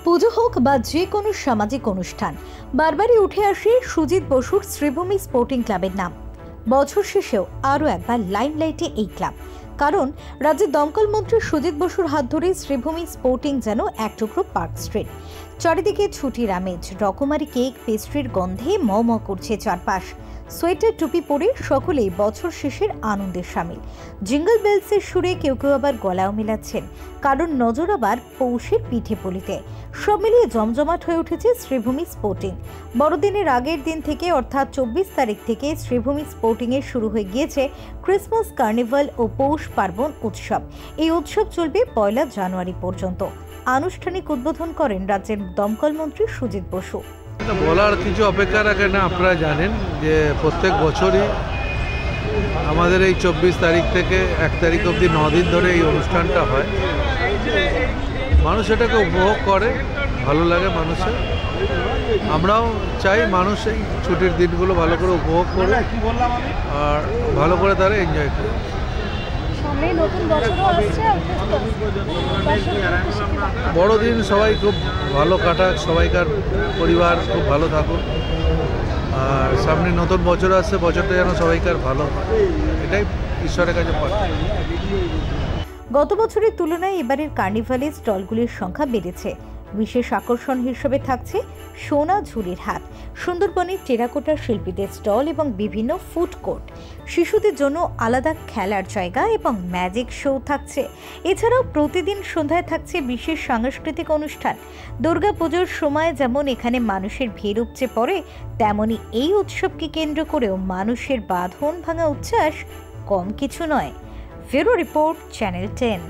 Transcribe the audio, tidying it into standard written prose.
পুজো হোক বা যে কোনো সামাজিক অনুষ্ঠান, বারবারই উঠে আসে সুজিত বসুর শ্রীভূমি স্পোর্টিং ক্লাবের নাম। বছর শেষেও আরও একবার লাইমলাইটে এই ক্লাব, কারণ রাজ্যের দমকল মন্ত্রী সুজিত বসুর হাত ধরে শ্রীভূমি স্পোর্টিং যেন এক টুকরো পার্ক স্ট্রিট। চারিদিকে ছুটির আমেজ, রকমারি কেক পেস্ট্রির গন্ধে ম ম করছে চারপাশ। সোয়েটার টুপি পরে সকলেই বছর শেষের আনন্দের সামিল। জিঙ্গল বেলসের সুরে কেউ কেউ আবার গলাও মেলাচ্ছেন, কারণ নজর আবার পৌষের পিঠে পুলিতে। সব মিলিয়ে জমজমাট হয়ে উঠেছে শ্রীভূমি স্পোর্টিং। বড়দিনের আগের দিন থেকে অর্থাৎ 24 তারিখ থেকে শ্রীভূমি স্পোর্টিংয়ে শুরু হয়ে গিয়েছে ক্রিসমাস, কার্নিভাল ও পৌষ পার্বণ উৎসব। এই উৎসব চলবে 1 জানুয়ারি পর্যন্ত। আনুষ্ঠানিক উদ্বোধন করেন রাজ্যের দমকল মন্ত্রী সুজিত বসু। বলার কিছু অপেক্ষা রাখে না। আপনারা জানেন যে প্রত্যেক বছরই আমাদের এই 24 তারিখ থেকে 1 তারিখ অবধি 9 দিন ধরে এই অনুষ্ঠানটা হয়। মানুষ এটাকে উপভোগ করে, ভালো লাগে মানুষের। আমরাও চাই মানুষ এই ছুটির দিনগুলো ভালো করে উপভোগ করে আর ভালো করে তারা এনজয় করে। বড়দিন সবাই খুব ভালো কাটাক, সবাইকার পরিবার খুব ভালো থাকুক, আর সামনে নতুন বছর আসছে, বছরটা যেন সবাইকার ভালো হয়, এটাই ঈশ্বরের কাছে প্রার্থনা। গত বছরের তুলনায় এবারের কার্নিভালের স্টলগুলির সংখ্যা বেড়েছে। বিশেষ আকর্ষণ হিসেবে থাকছে সোনা ঝুড়ির হাট, সুন্দরবনের টেরাকোটা শিল্পীদের স্টল এবং বিভিন্ন ফুড কোর্ট। শিশুদের জন্য আলাদা খেলার জায়গা এবং ম্যাজিক শো থাকছে। এছাড়াও প্রতিদিন সন্ধ্যায় থাকছে বিশেষ সাংস্কৃতিক অনুষ্ঠান। দুর্গাপুজোর সময় যেমন এখানে মানুষের ভিড় উপচে পড়ে, তেমনি এই উৎসবকে কেন্দ্র করেও মানুষের বাঁধন ভাঙা উচ্ছ্বাস কম কিছু নয়। Bureau report, channel 10।